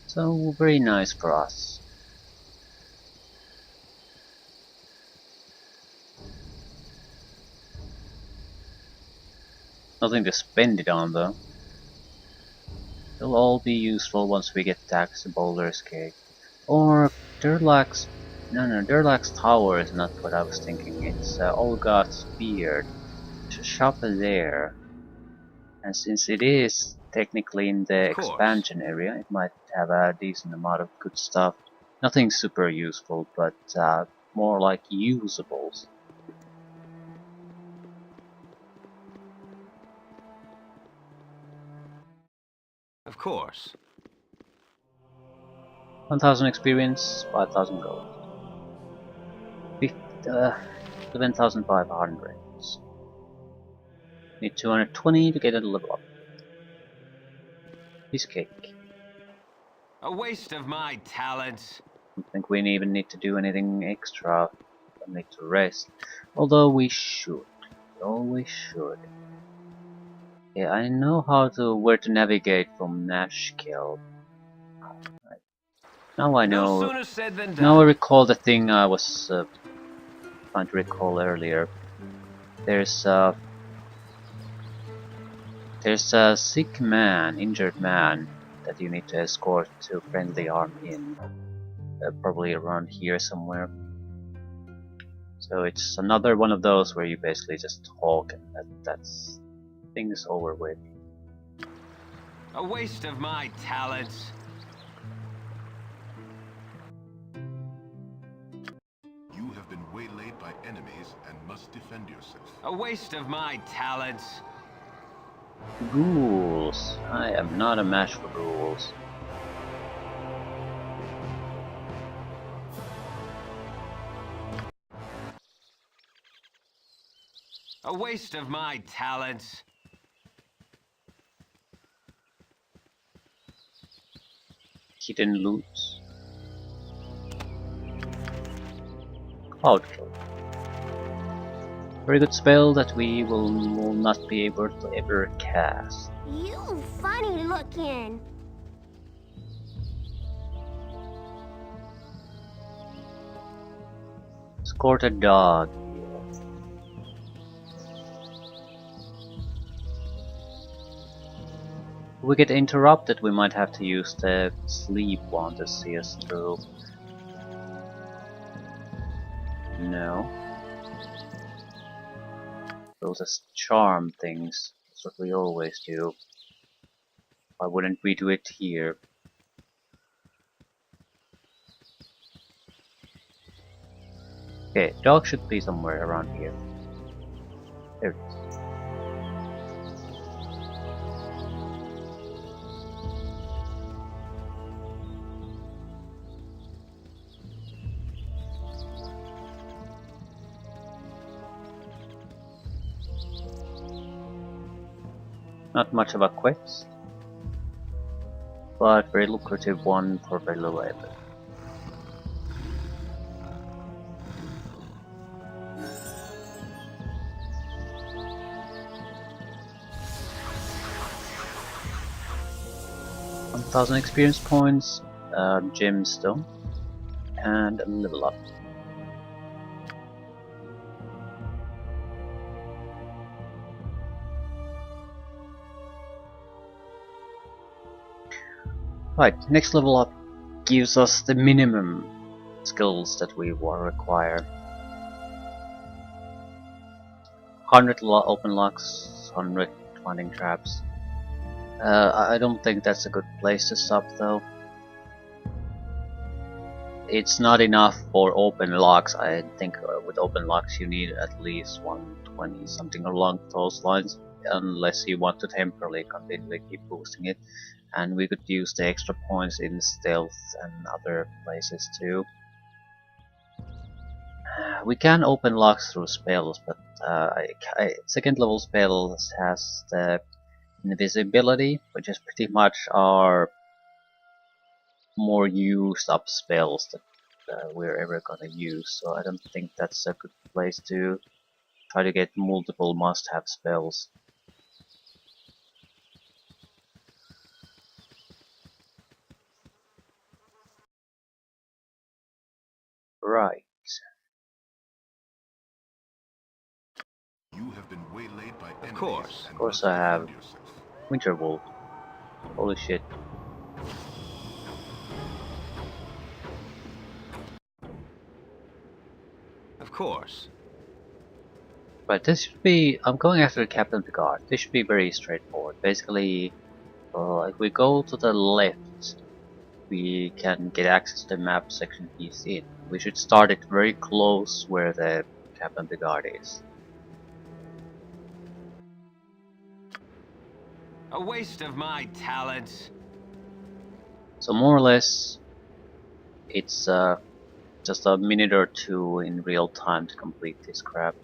So very nice for us. Nothing to spend it on though. They'll all be useful once we get back to Boulder's Cave. Or Durlax's... No, Durlax's Tower is not what I was thinking. It's Olga's Beard. There's a shop there. And since it is technically in the Of course. expansion area, it might have a decent amount of good stuff. Nothing super useful, but more like usables. Of course. 1,000 experience, 5,000 gold. 11,500. Need 220 to get a level up. Piece of cake. A waste of my talents. Don't think we even need to do anything extra. Don't need to rest. Although we should. We always should. Yeah, I know where to navigate from Nashkel. Now I No know. sooner said than Now I done. recall the thing I was trying to recall earlier. There's a sick man, injured man, that you need to escort to friendly army in. Probably around here somewhere. So it's another one of those where you basically just talk and that's things over with. A waste of my talents. You have been waylaid by enemies and must defend yourself. A waste of my talents. Ghouls. I am not a match for ghouls. A waste of my talents. Hidden loot. Cloud Cloak. Very good spell that we will not be able to ever cast. You funny looking. Escort a dog. If we get interrupted, we might have to use the sleep one to see us through. No. Those are charm things. That's what we always do. Why wouldn't we do it here? Okay, dog should be somewhere around here. There it is. Not much of a quest, but very lucrative one for very low labor. $1,000 experience points, gemstone, and a level up. Right, next level up gives us the minimum skills that we will require. 100 open locks, 100 finding traps. I don't think that's a good place to stop though. It's not enough for open locks. I think with open locks you need at least 120, something along those lines, unless you want to temporarily continually keep boosting it. And we could use the extra points in stealth and other places too. We can open locks through spells, but second level spells has the invisibility, which is pretty much our more used up spells that we're ever gonna use. So I don't think that's a good place to try to get multiple must-have spells. Right. You have been waylaid by enemies. Of course I have. Winter Wolf. Holy shit. Of course. But this should be... I'm going after Captain Picard. This should be very straightforward. Basically, if we go to the left, we can get access to the map section he's in. We should start it very close where the Captain Picard is. A waste of my talents. So more or less, it's just a minute or two in real time to complete this crap.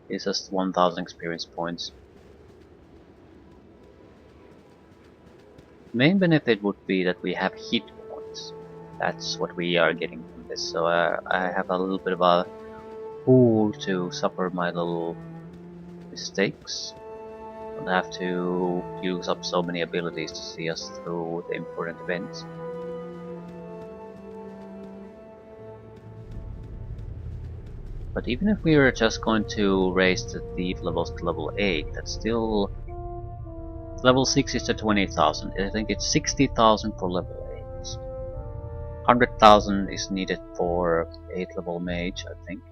It's just 1,000 experience points. Main benefit would be that we have hit points. That's what we are getting from this. So I have a little bit of a pool to suffer my little mistakes. Don't have to use up so many abilities to see us through the important events. But even if we were just going to raise the thief levels to level 8, that's still... Level 6 is to 20,000. I think it's 60,000 for level 8. 100,000 is needed for 8 level mage, I think.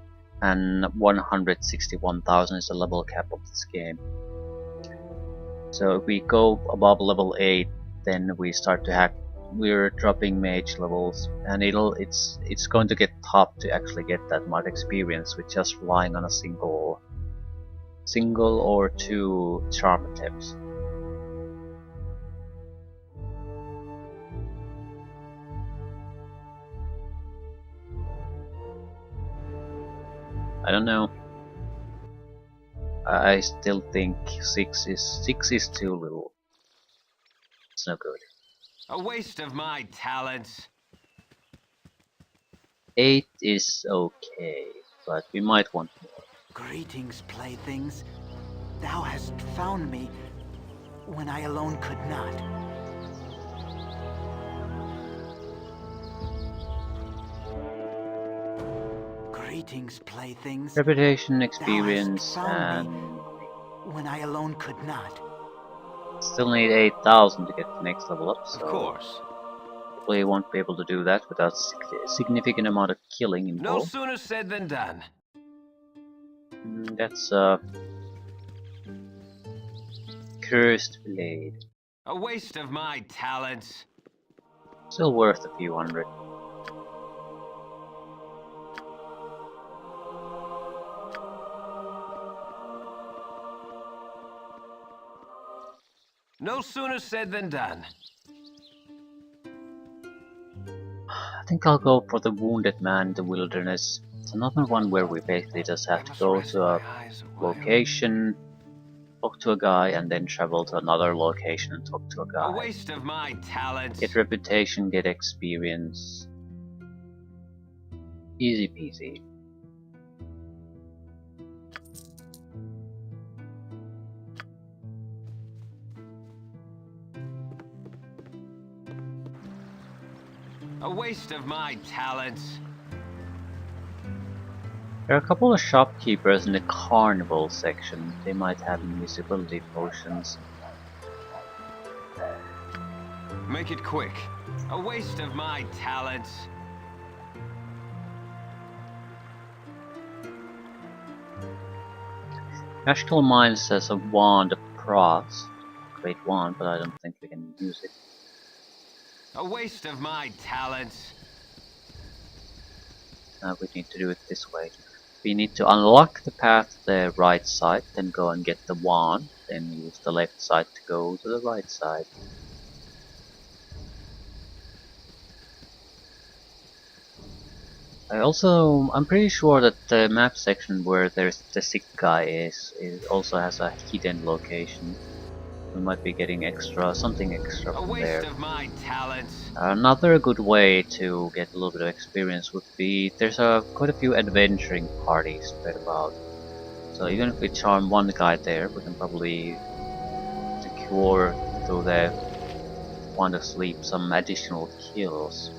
And 161,000 is the level cap of this game. So if we go above level 8, then we start to hack. We're dropping mage levels, and it's going to get tough to actually get that much experience with just relying on a single or two charm attempts. I don't know. I still think 6 is too little. It's no good. A waste of my talents. 8 is okay, but we might want more. Greetings, playthings. Thou hast found me when I alone could not. Greetings, playthings. Reputation, experience, and when I alone could not. still need 8,000 to get the next level up. So Of course. we won't be able to do that without significant amount of killing No involved. sooner said than done. That's cursed blade. A waste of my talents. Still worth a few hundred. No sooner said than done. I think I'll go for the Wounded Man in the Wilderness. It's another one where we basically just have to go to a location, talk to a guy, and then travel to another location and talk to a A guy. waste of my talents. Get reputation, get experience. Easy peasy. A waste of my talents. There are a couple of shopkeepers in the carnival section. They might have invisibility potions. Make it quick. A waste of my talents. Ashkel Mines has a wand of Pross. Great wand, but I don't think we can use it. A waste of my talents. We need to do it this way. We need to unlock the path to the right side, then go and get the wand, then use the left side to go to the right side. I'm pretty sure that the map section where there's the sick guy is also has a hidden location. We might be getting something extra A from waste there. of my talents. Another good way to get a little bit of experience would be there's quite a few adventuring parties spread about. So even if we charm one guy there, we can probably secure through the Wand of Sleep some additional kills.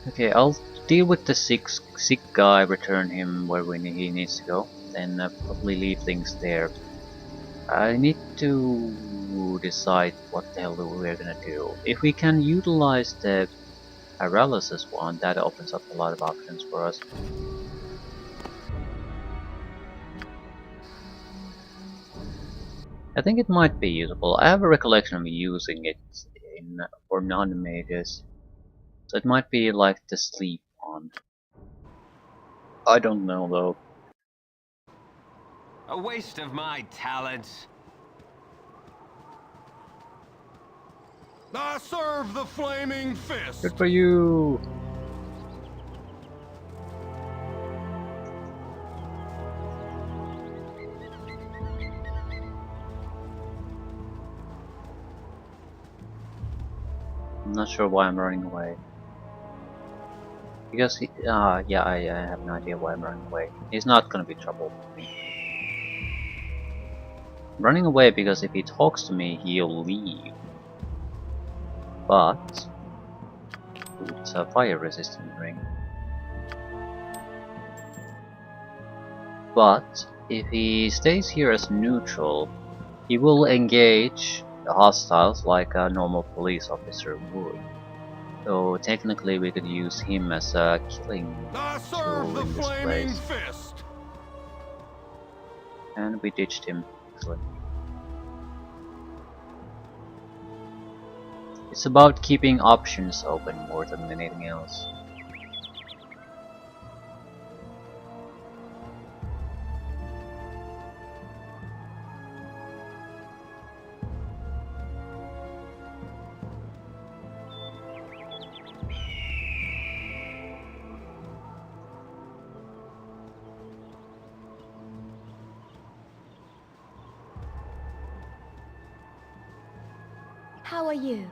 Okay, I'll deal with the sick guy, return him where he needs to go, then probably leave things there. I need to decide what the hell we're gonna do. If we can utilize the paralysis wand, that opens up a lot of options for us. I think it might be usable. I have a recollection of using it for non-mages. So it might be like the sleep wand. I don't know though. A waste of my talents. I serve the flaming fist. Good for you! I'm not sure why I'm running away. Because yeah, I have no idea why I'm running away. He's not gonna be trouble for me. I'm running away because if he talks to me, he'll leave. But ooh, it's a fire resistant ring. But if he stays here as neutral, he will engage the hostiles like a normal police officer would. So technically we could use him as a killing tool in this place. Fist. And we ditched him. Excellent. It's about keeping options open more than anything else. How are you?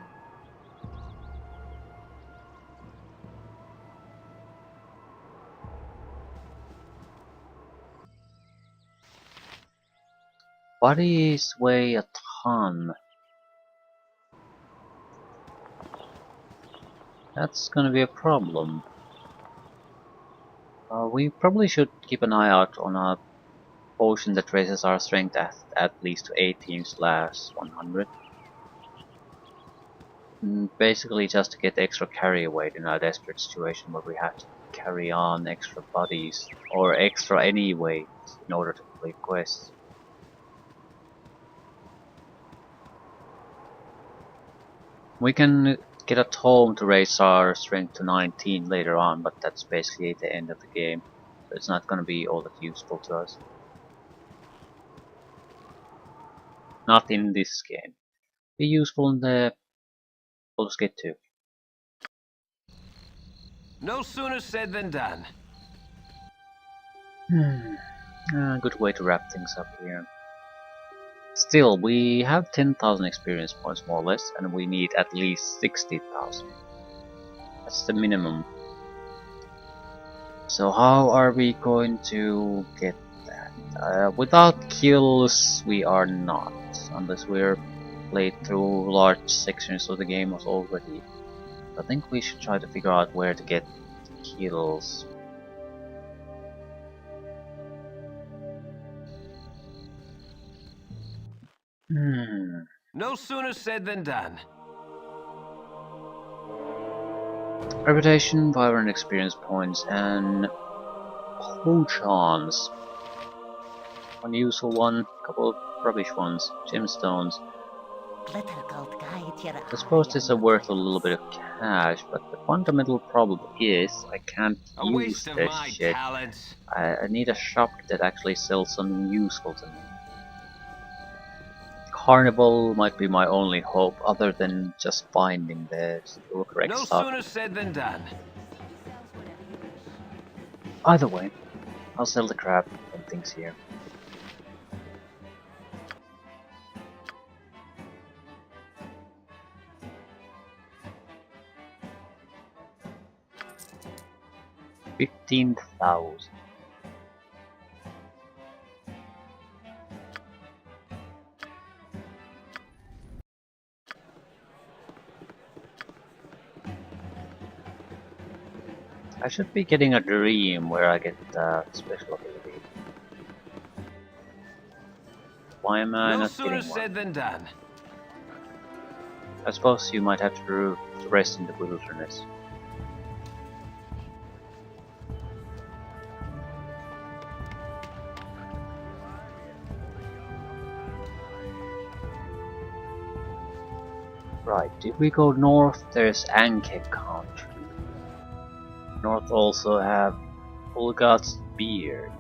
Bodies weigh a ton. That's gonna be a problem. We probably should keep an eye out on a potion that raises our strength at least to 18/100. Basically just to get extra carry weight in a desperate situation where we have to carry on extra bodies or extra any weight in order to complete quests. We can get a tome to raise our strength to 19 later on, but that's basically the end of the game. So it's not going to be all that useful to us. Not in this game. Be useful in the Baldur's Gate 2. No sooner said than done. Good way to wrap things up here. Still, we have 10,000 experience points more or less, and we need at least 60,000. That's the minimum. So how are we going to get that? Without kills, we are not, unless we're played through large sections of the game already. I think we should try to figure out where to get kills. No sooner said than done. Reputation, vibrant experience points, and potions. One useful one, couple of rubbish ones, gemstones. I suppose this is worth a little bit of cash, but the fundamental problem is I can't A use waste of this my shit. talents. I need a shop that actually sells something useful to me. Carnival might be my only hope, other than just finding the correct No stuff. sooner said than done. Either way, I'll sell the crap and things here. $15,000. I should be getting a dream where I get the special ability. Why am I No not sooner getting one? said than done. I suppose you might have to rest in the wilderness. Right, if we go north, there's Anke country. North also have Ulgat's beard.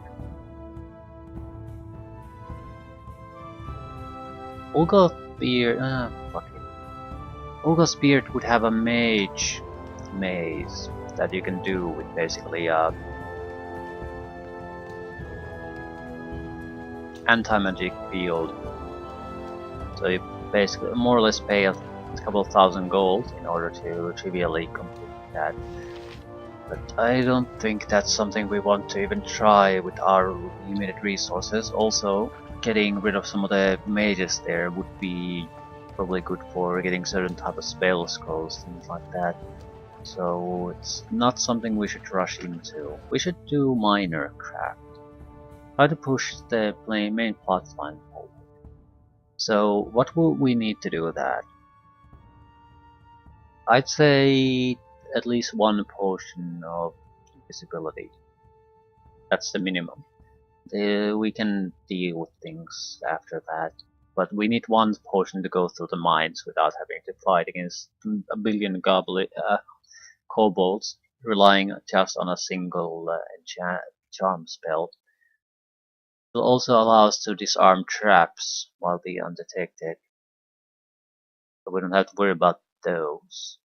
Ulgat's beard, fuck it. Ulgat's beard would have a mage maze that you can do with basically anti-magic field. So you basically more or less pay a couple of thousand gold in order to trivially complete that. But I don't think that's something we want to even try with our limited resources. Also, getting rid of some of the mages there would be probably good for getting certain type of spell scrolls, things like that. So it's not something we should rush into. We should do minor craft. Try to push the main plotline forward. So what will we need to do with that? I'd say at least one potion of invisibility. That's the minimum. We can deal with things after that. But we need one potion to go through the mines without having to fight against a billion kobolds, relying just on a single charm spell. It will also allow us to disarm traps while being undetected. So we don't have to worry about those.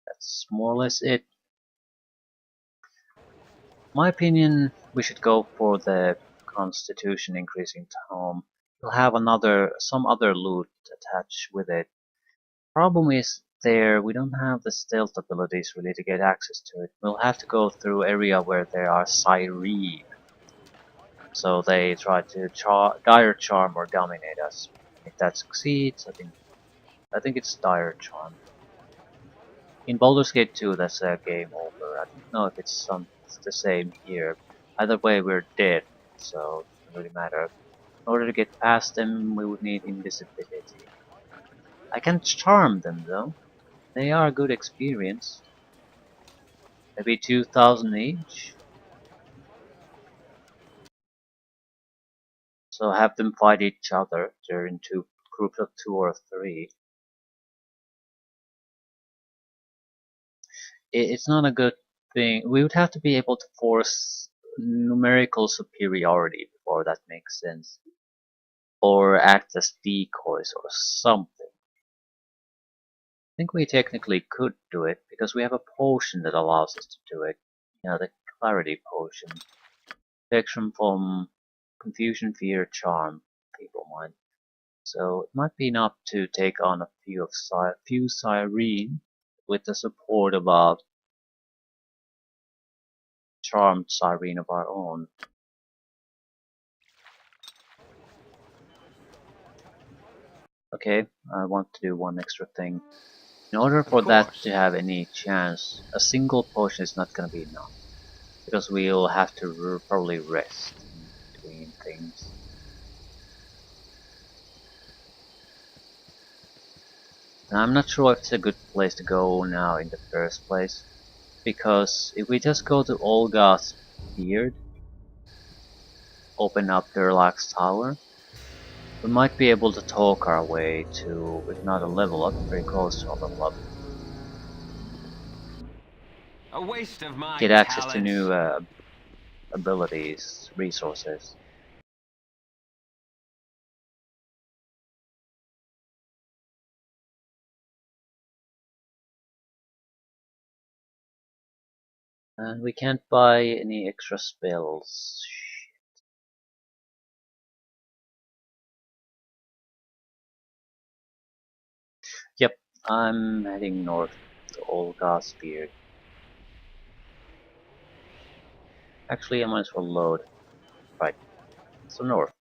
That's more or less it. My opinion, we should go for the constitution increasing tome. We'll have some other loot attached with it. Problem is we don't have the stealth abilities really to get access to it. We'll have to go through area where there are siren. So they try to dire charm or dominate us. If that succeeds, I think it's dire charm. In Baldur's Gate 2, that's a game over. I don't know if it's the same here. Either way, we're dead, so it doesn't really matter. In order to get past them, we would need invisibility. I can charm them though. They are a good experience. Maybe 2,000 each. So have them fight each other. They're in two groups of 2 or 3. It's not a good thing. We would have to be able to force numerical superiority before that makes sense. Or act as decoys or something. I think we technically could do it because we have a potion that allows us to do it. You know, the clarity potion. Protection from confusion, fear, charm, people mind. So it might be enough to take on a few Cyrene with the support of a charmed Cyrene of our own. Okay, I want to do one extra thing. In order Of for that to course. have any chance, a single potion is not gonna be enough. Because we'll have to probably rest in between things. And I'm not sure if it's a good place to go now in the first place. Because if we just go to Olga's beard, open up Durlach's tower, we might be able to talk our way to, if not a level up, very close to a level up. A waste of my Get access to talents. new abilities, resources. And we can't buy any extra spells. Yep, I'm heading north to Olga's beard. Actually, I might as well load. Right, so north.